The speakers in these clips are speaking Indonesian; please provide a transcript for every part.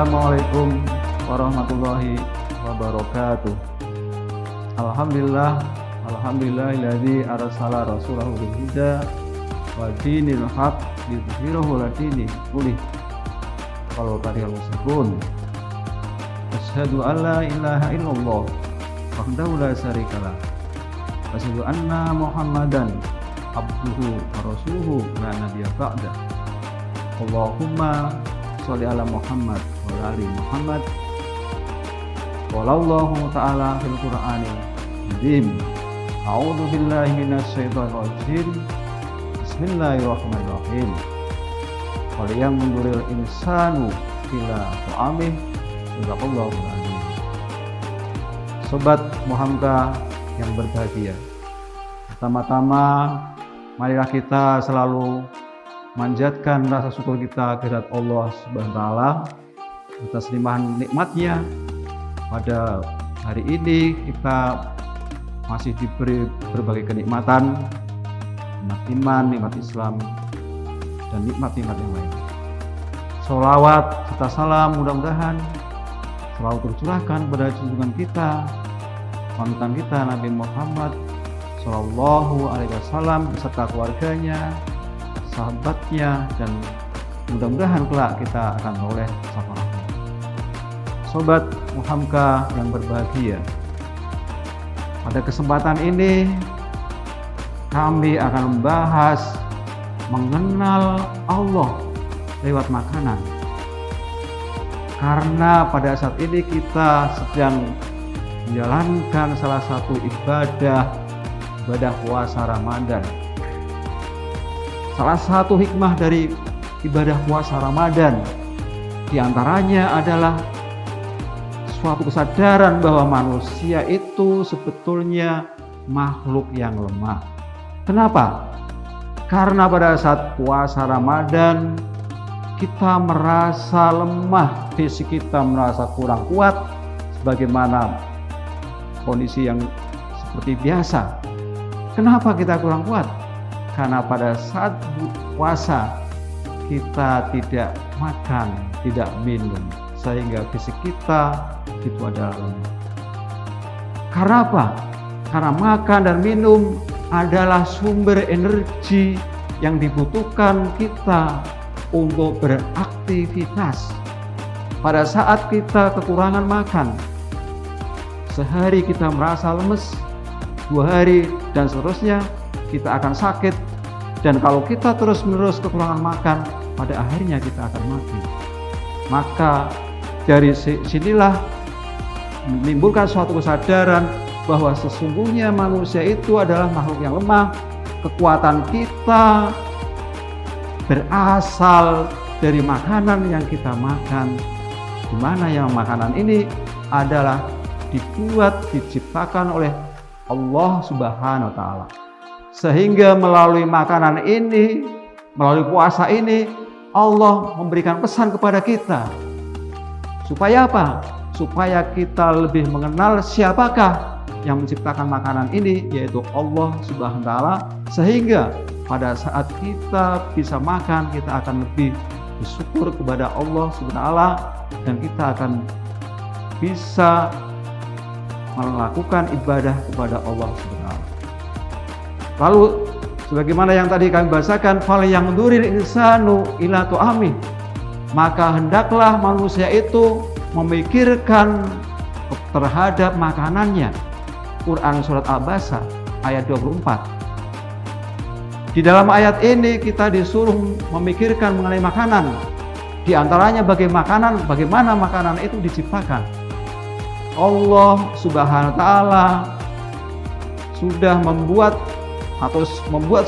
Assalamualaikum warahmatullahi wabarakatuh. Alhamdulillahilladzi arsala rasulahu bil huda wa dinil haq liyudhhirahu 'ala dini kullih walau karihal musyrikun. Asyhadu an la ilaha illallah wahdahu la syarikalah wa asyhadu anna Muhammadan abduhu wa rasuluhu la nabiyya ba'da. Allahumma sholli ala Muhammad wa ali Muhammad. Wallahu ta'ala fil Qur'anil Karim. A'udzu billahi minasyaitonir rajim. Bismillahirrahmanirrahim. Waliyam munduril insanu ila ta'amih. Sadaqallahu alazim. Sobat Muhamka yang berbahagia, pertama-tama marilah kita selalu manjatkan rasa syukur kita kehadirat Allah Subhanahu wa taala atas limpahan nikmatnya. Pada hari ini kita masih diberi berbagai kenikmatan, nikmat iman, nikmat Islam, dan nikmat-nikmat yang lain. Sholawat serta salam mudah-mudahan selalu tercurahkan pada junjungan kita, panutan kita Nabi Muhammad Shallallahu Alaihi Wasallam beserta keluarganya, sahabatnya, dan mudah-mudahan kelak kita akan oleh syafaatnya. Sobat Muhamka yang berbahagia, pada kesempatan ini kami akan membahas mengenal Allah lewat makanan. Karena pada saat ini kita sedang menjalankan salah satu ibadah puasa Ramadan. Salah satu hikmah dari ibadah puasa Ramadan diantaranya adalah suatu kesadaran bahwa manusia itu sebetulnya makhluk yang lemah. Kenapa? Karena pada saat puasa Ramadan kita merasa lemah, fisik kita merasa kurang kuat sebagaimana kondisi yang seperti biasa. Kenapa kita kurang kuat? Karena pada saat puasa kita tidak makan, tidak minum, sehingga fisik kita itu adalah lemah. Karena apa? Karena makan dan minum adalah sumber energi yang dibutuhkan kita untuk beraktivitas. Pada saat kita kekurangan makan, sehari kita merasa lemes, 2 hari dan seterusnya kita akan sakit, dan kalau kita terus-menerus kekurangan makan, pada akhirnya kita akan mati. Maka dari sinilah menimbulkan suatu kesadaran bahwa sesungguhnya manusia itu adalah makhluk yang lemah. Kekuatan kita berasal dari makanan yang kita makan, di mana yang makanan ini adalah diciptakan oleh Allah Subhanahu wa taala. Sehingga melalui makanan ini, melalui puasa ini, Allah memberikan pesan kepada kita. Supaya apa? Supaya kita lebih mengenal siapakah yang menciptakan makanan ini, yaitu Allah Subhanahu wa taala. Sehingga pada saat kita bisa makan, kita akan lebih bersyukur kepada Allah Subhanahu wa taala, dan kita akan bisa melakukan ibadah kepada Allah Subhanahu wa taala. Lalu sebagaimana yang tadi kami bahasakan, fal yang duril insanu ila tu'ami, maka hendaklah manusia itu memikirkan terhadap makanannya. Quran surat Al-Baqarah ayat 24. Di dalam ayat ini kita disuruh memikirkan mengenai makanan. Di antaranya bagaimana makanan itu diciptakan. Allah Subhanahu wa taala sudah membuat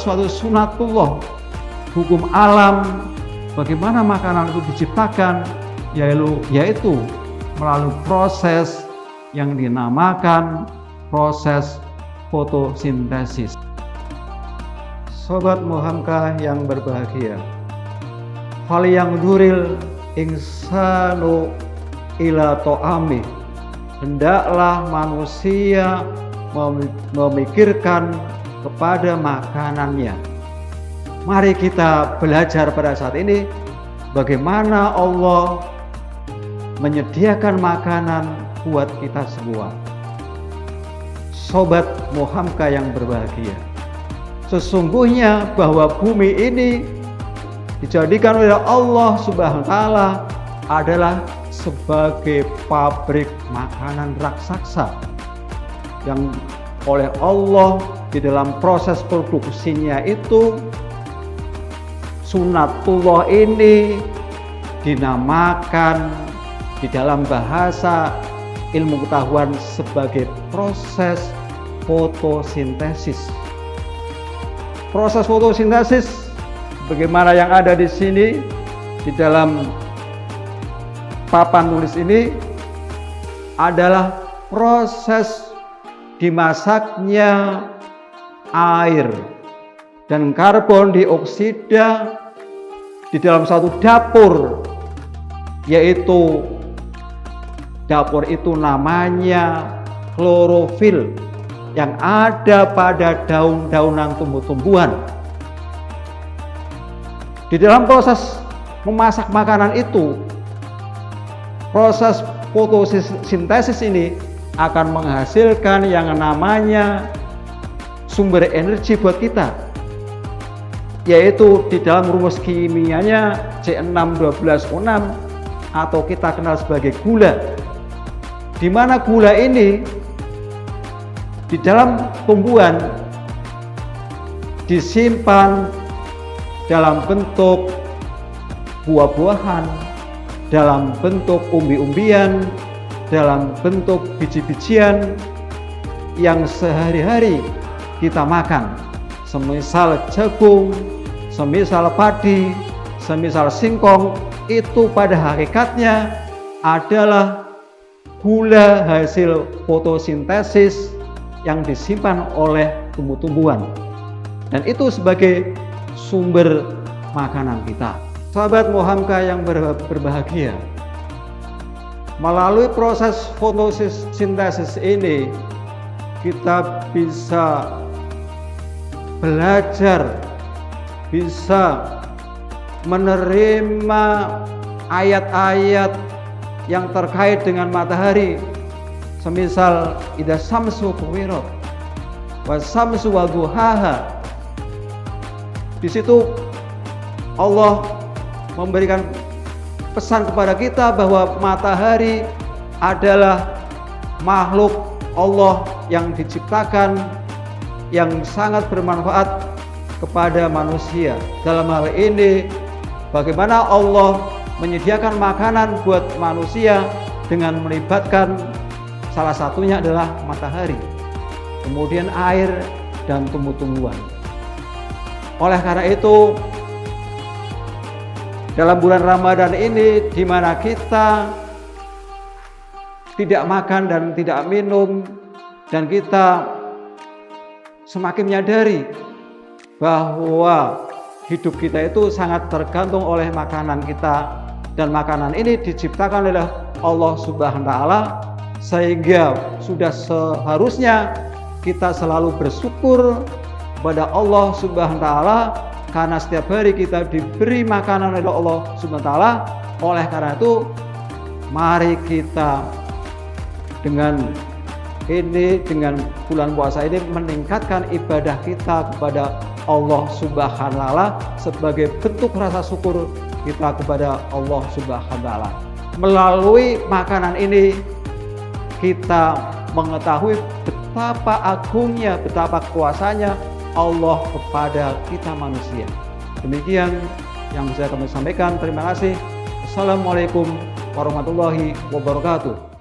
suatu sunatullah, hukum alam, bagaimana makanan itu diciptakan, yaitu melalui proses yang dinamakan proses fotosintesis. Sobat Muhamka yang berbahagia, fal yang duril insanu ila to'ami, hendaklah manusia memikirkan kepada makanannya. Mari kita belajar pada saat ini bagaimana Allah menyediakan makanan buat kita semua. Sobat Mohamka yang berbahagia, sesungguhnya bahwa bumi ini dijadikan oleh Allah Subhanahu wa Ta'ala adalah sebagai pabrik makanan raksasa yang oleh Allah di dalam proses produksinya itu sunatullah ini dinamakan di dalam bahasa ilmu pengetahuan sebagai proses fotosintesis. Proses fotosintesis bagaimana yang ada di sini di dalam papan tulis ini adalah proses dimasaknya air dan karbon dioksida di dalam satu dapur, yaitu dapur itu namanya klorofil yang ada pada daun-daunan tumbuh-tumbuhan. Di dalam proses memasak makanan itu, proses fotosintesis ini akan menghasilkan yang namanya sumber energi buat kita, yaitu di dalam rumus kimianya C612O6 atau kita kenal sebagai gula, di mana gula ini di dalam tumbuhan disimpan dalam bentuk buah-buahan, dalam bentuk umbi-umbian, dalam bentuk biji-bijian yang sehari-hari kita makan, semisal jagung, semisal padi, semisal singkong. Itu pada hakikatnya adalah gula hasil fotosintesis yang disimpan oleh tumbuh-tumbuhan, dan itu sebagai sumber makanan kita. Sahabat Mohamka yang berbahagia, melalui proses fotosintesis ini kita bisa belajar, bisa menerima ayat-ayat yang terkait dengan matahari, semisal idza syamsu kuwirat wa syamsu wa duhaha. Di situ Allah memberikan pesan kepada kita bahwa matahari adalah makhluk Allah yang diciptakan yang sangat bermanfaat kepada manusia. Dalam hal ini, bagaimana Allah menyediakan makanan buat manusia dengan melibatkan salah satunya adalah matahari, kemudian air dan tumbuh-tumbuhan. Oleh karena itu, dalam bulan Ramadan ini, di mana kita tidak makan dan tidak minum, dan kita semakin menyadari bahwa hidup kita itu sangat tergantung oleh makanan kita, dan makanan ini diciptakan oleh Allah Subhanahu wa Ta'ala, sehingga sudah seharusnya kita selalu bersyukur kepada Allah Subhanahu wa Ta'ala, karena setiap hari kita diberi makanan oleh Allah Subhanahu wa Ta'ala. Oleh karena itu, mari kita dengan bulan puasa ini meningkatkan ibadah kita kepada Allah Subhanahu wa Ta'ala sebagai bentuk rasa syukur kita kepada Allah Subhanahu wa Ta'ala. Melalui makanan ini kita mengetahui betapa agungnya, betapa kuasanya Allah kepada kita manusia. Demikian yang bisa kami sampaikan. Terima kasih. Assalamualaikum warahmatullahi wabarakatuh.